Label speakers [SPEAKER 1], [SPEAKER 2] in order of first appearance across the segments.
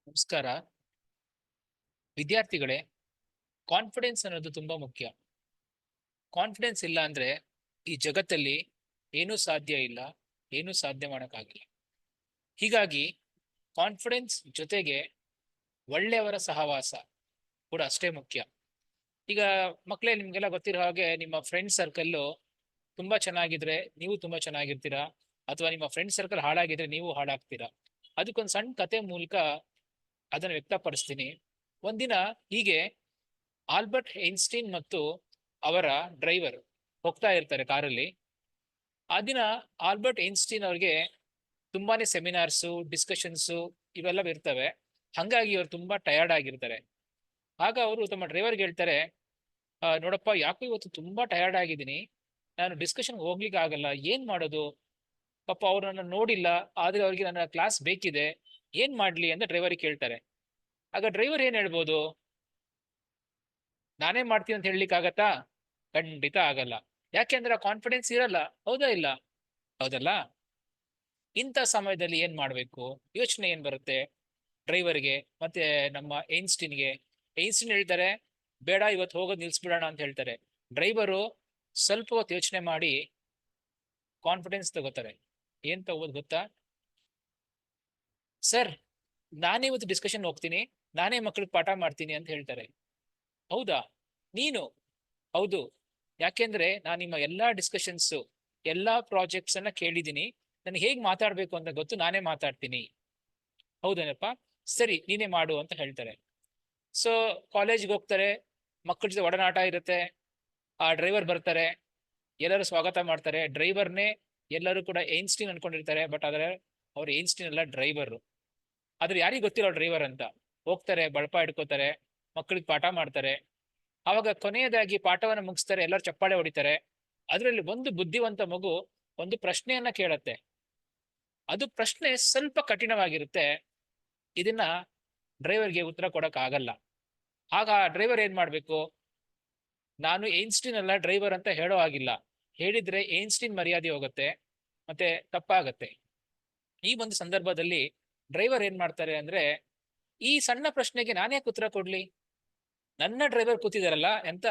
[SPEAKER 1] ನಮಸ್ಕಾರ. ವಿದ್ಯಾರ್ಥಿಗಳೇ, ಕಾನ್ಫಿಡೆನ್ಸ್ ಅನ್ನೋದು ತುಂಬಾ ಮುಖ್ಯ. ಕಾನ್ಫಿಡೆನ್ಸ್ ಇಲ್ಲ ಅಂದ್ರೆ ಈ ಜಗತ್ತಲ್ಲಿ ಏನೂ ಸಾಧ್ಯ ಇಲ್ಲ, ಏನೂ ಸಾಧ್ಯ ಮಾಡೋಕ್ಕಾಗಲ್ಲ. ಹೀಗಾಗಿ ಕಾನ್ಫಿಡೆನ್ಸ್ ಜೊತೆಗೆ ಒಳ್ಳೆಯವರ ಸಹವಾಸ ಕೂಡ ಅಷ್ಟೇ ಮುಖ್ಯ. ಈಗ ಮಕ್ಕಳೇ, ನಿಮ್ಗೆಲ್ಲ ಗೊತ್ತಿರೋ ಹಾಗೆ ನಿಮ್ಮ ಫ್ರೆಂಡ್ ಸರ್ಕಲ್ಲು ತುಂಬಾ ಚೆನ್ನಾಗಿದ್ರೆ ನೀವು ತುಂಬಾ ಚೆನ್ನಾಗಿರ್ತೀರಾ, ಅಥವಾ ನಿಮ್ಮ ಫ್ರೆಂಡ್ ಸರ್ಕಲ್ ಹಾಳಾಗಿದ್ರೆ ನೀವು ಹಾಳಾಗ್ತೀರಾ. ಅದಕ್ಕೊಂದು ಸಣ್ಣ ಕತೆ ಮೂಲಕ ಅದನ್ನು ವ್ಯಕ್ತಪಡಿಸ್ತೀನಿ. ಒಂದಿನ ಹೀಗೆ ಆಲ್ಬರ್ಟ್ ಐನ್ಸ್ಟೀನ್ ಮತ್ತು ಅವರ ಡ್ರೈವರ್ ಹೋಗ್ತಾ ಇರ್ತಾರೆ ಕಾರಲ್ಲಿ. ಆ ದಿನ ಆಲ್ಬರ್ಟ್ ಐನ್ಸ್ಟೀನ್ ಅವ್ರಿಗೆ ತುಂಬಾನೇ ಸೆಮಿನಾರ್ಸು, ಡಿಸ್ಕಷನ್ಸು ಇವೆಲ್ಲ ಇರ್ತವೆ. ಹಂಗಾಗಿ ಅವ್ರು ತುಂಬಾ ಟಯರ್ಡ್ ಆಗಿರ್ತಾರೆ. ಆಗ ಅವರು ತಮ್ಮ ಡ್ರೈವರ್ಗೆ ಹೇಳ್ತಾರೆ, ನೋಡಪ್ಪ, ಯಾಕೋ ಇವತ್ತು ತುಂಬಾ ಟಯರ್ಡ್ ಆಗಿದ್ದೀನಿ, ನಾನು ಡಿಸ್ಕಷನ್ಗೆ ಹೋಗ್ಲಿಕ್ಕೆ ಆಗಲ್ಲ, ಏನ್ ಮಾಡೋದು? ಪಾಪ ಅವ್ರು ನನ್ನ ನೋಡಿಲ್ಲ, ಆದ್ರೆ ಅವ್ರಿಗೆ ನನ್ನ ಕ್ಲಾಸ್ ಬೇಕಿದೆ, ಏನ್ ಮಾಡ್ಲಿ ಅಂತ ಡ್ರೈವರ್ಗೆ ಕೇಳ್ತಾರೆ. ಆಗ ಡ್ರೈವರ್ ಏನ್ ಹೇಳ್ಬೋದು? ನಾನೇ ಮಾಡ್ತೀನಿ ಅಂತ ಹೇಳಲಿಕ್ಕೆ ಆಗತ್ತಾ? ಖಂಡಿತ ಆಗಲ್ಲ. ಯಾಕೆಂದ್ರೆ ಆ ಕಾನ್ಫಿಡೆನ್ಸ್ ಇರಲ್ಲ. ಹೌದಾ ಇಲ್ಲ? ಹೌದಲ್ಲ? ಇಂಥ ಸಮಯದಲ್ಲಿ ಏನ್ ಮಾಡ್ಬೇಕು? ಯೋಚನೆ ಏನ್ ಬರುತ್ತೆ ಡ್ರೈವರ್ಗೆ ಮತ್ತೆ ನಮ್ಮ ಐನ್ಸ್ಟೀನ್ಗೆ? ಐನ್ಸ್ಟೀನ್ ಹೇಳ್ತಾರೆ, ಬೇಡ, ಇವತ್ತು ಹೋಗೋದು ನಿಲ್ಸ್ಬಿಡೋಣ ಅಂತ ಹೇಳ್ತಾರೆ. ಡ್ರೈವರು ಸ್ವಲ್ಪ ಹೊತ್ತು ಯೋಚನೆ ಮಾಡಿ ಕಾನ್ಫಿಡೆನ್ಸ್ ತಗೋತಾರೆ. ಏನ್ ತಗೋದು ಗೊತ್ತಾ? ಸರ್, ನಾನೇ ಇವತ್ತು ಡಿಸ್ಕಷನ್ ಹೋಗ್ತೀನಿ, ನಾನೇ ಮಕ್ಳಿಗೆ ಪಾಠ ಮಾಡ್ತೀನಿ ಅಂತ ಹೇಳ್ತಾರೆ. ಹೌದಾ? ನೀನು? ಹೌದು. ಯಾಕೆಂದ್ರೆ ನಾನು ನಿಮ್ಮ ಎಲ್ಲಾ ಡಿಸ್ಕಷನ್ಸ್, ಎಲ್ಲಾ ಪ್ರಾಜೆಕ್ಟ್ಸ್ ಅನ್ನ ಕೇಳಿದ್ದೀನಿ, ನನಗೆ ಹೇಗ್ ಮಾತಾಡ್ಬೇಕು ಅಂತ ಗೊತ್ತು, ನಾನೇ ಮಾತಾಡ್ತೀನಿ. ಹೌದೇನಪ್ಪ? ಸರಿ, ನೀನೇ ಮಾಡು ಅಂತ ಹೇಳ್ತಾರೆ. ಸೊ ಕಾಲೇಜ್ಗೆ ಹೋಗ್ತಾರೆ, ಮಕ್ಕಳ ಜೊತೆ ಒಡನಾಟ ಇರುತ್ತೆ. ಆ ಡ್ರೈವರ್ ಬರ್ತಾರೆ, ಎಲ್ಲರೂ ಸ್ವಾಗತ ಮಾಡ್ತಾರೆ. ಡ್ರೈವರ್ನೇ ಎಲ್ಲರೂ ಕೂಡ ಏನ್ಸ್ಟೀನ್ ಅನ್ಕೊಂಡಿರ್ತಾರೆ, ಬಟ್ ಆದ್ರೆ ಅವ್ರು ಏನ್ಸ್ಟೀನ್ ಅಲ್ಲ, ಡ್ರೈವರ್. ಆದ್ರೆ ಯಾರಿಗೂ ಗೊತ್ತಿರೋ ಡ್ರೈವರ್ ಅಂತ. ಹೋಗ್ತಾರೆ, ಬಳಪ ಇಡ್ಕೋತಾರೆ, ಮಕ್ಕಳಿಗೆ ಪಾಠ ಮಾಡ್ತಾರೆ. ಆವಾಗ ಕೊನೆಯದಾಗಿ ಪಾಠವನ್ನ ಮುಗಿಸ್ತಾರೆ, ಎಲ್ಲರೂ ಚಪ್ಪಾಳೆ ಹೊಡಿತಾರೆ. ಅದರಲ್ಲಿ ಒಂದು ಬುದ್ಧಿವಂತ ಮಗು ಒಂದು ಪ್ರಶ್ನೆಯನ್ನ ಕೇಳತ್ತೆ. ಅದು ಪ್ರಶ್ನೆ ಸ್ವಲ್ಪ ಕಠಿಣವಾಗಿರುತ್ತೆ. ಇದನ್ನ ಡ್ರೈವರ್ಗೆ ಉತ್ತರ ಕೊಡಕ್ ಆಗಲ್ಲ. ಆಗ ಡ್ರೈವರ್ ಏನ್ ಮಾಡ್ಬೇಕು? ನಾನು ಏನ್ಸ್ಟೀನ್ ಅಲ್ಲ, ಡ್ರೈವರ್ ಅಂತ ಹೇಳೋ ಆಗಿಲ್ಲ. ಹೇಳಿದ್ರೆ ಏನ್ಸ್ಟೀನ್ ಮರ್ಯಾದೆ ಹೋಗುತ್ತೆ, ಮತ್ತೆ ತಪ್ಪಾಗತ್ತೆ. ಈ ಒಂದು ಸಂದರ್ಭದಲ್ಲಿ ಡ್ರೈವರ್ ಏನ್ ಮಾಡ್ತಾರೆ ಅಂದ್ರೆ, ಈ ಸಣ್ಣ ಪ್ರಶ್ನೆಗೆ ನಾನ್ಯಾಕೆ ಉತ್ತರ ಕೊಡ್ಲಿ, ನನ್ನ ಡ್ರೈವರ್ ಕೂತಿದಾರಲ್ಲ ಅಂತ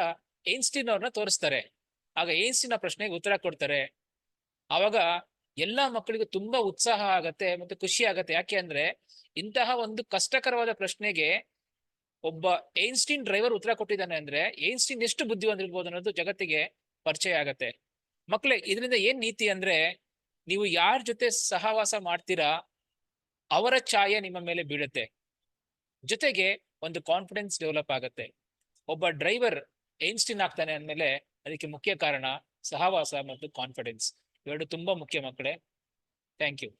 [SPEAKER 1] ಏನ್ಸ್ಟೀನ್ ಅವ್ರನ್ನ ತೋರಿಸ್ತಾರೆ. ಆಗ ಏನ್ಸ್ಟೀನ್ ಆ ಪ್ರಶ್ನೆಗೆ ಉತ್ತರ ಕೊಡ್ತಾರೆ. ಆವಾಗ ಎಲ್ಲಾ ಮಕ್ಕಳಿಗೂ ತುಂಬಾ ಉತ್ಸಾಹ ಆಗತ್ತೆ ಮತ್ತೆ ಖುಷಿ ಆಗತ್ತೆ. ಯಾಕೆ ಅಂದ್ರೆ ಇಂತಹ ಒಂದು ಕಷ್ಟಕರವಾದ ಪ್ರಶ್ನೆಗೆ ಒಬ್ಬ ಏನ್ಸ್ಟೀನ್ ಡ್ರೈವರ್ ಉತ್ತರ ಕೊಟ್ಟಿದ್ದಾನೆ ಅಂದ್ರೆ ಏನ್ಸ್ಟೀನ್ ಎಷ್ಟು ಬುದ್ಧಿವಂತಿರ್ಬೋದು ಅನ್ನೋದು ಜಗತ್ತಿಗೆ ಪರಿಚಯ ಆಗತ್ತೆ. ಮಕ್ಕಳೇ, ಇದರಿಂದ ಏನ್ ನೀತಿ ಅಂದ್ರೆ, ನೀವು ಯಾರ ಜೊತೆ ಸಹವಾಸ ಮಾಡ್ತೀರಾ ಅವರ ಛಾಯೆ ನಿಮ್ಮ ಮೇಲೆ ಬೀಳುತ್ತೆ. ಜೊತೆಗೆ ಒಂದು ಕಾನ್ಫಿಡೆನ್ಸ್ ಡೆವಲಪ್ ಆಗತ್ತೆ. ಒಬ್ಬ ಡ್ರೈವರ್ ಏನ್ಸ್ಟೀನ್ ಆಗ್ತಾನೆ ಅಂದ್ಮೇಲೆ ಅದಕ್ಕೆ ಮುಖ್ಯ ಕಾರಣ ಸಹವಾಸ ಮತ್ತು ಕಾನ್ಫಿಡೆನ್ಸ್. ಇವೆರಡು ತುಂಬಾ ಮುಖ್ಯ ಮಕ್ಕಳೇ. Thank you.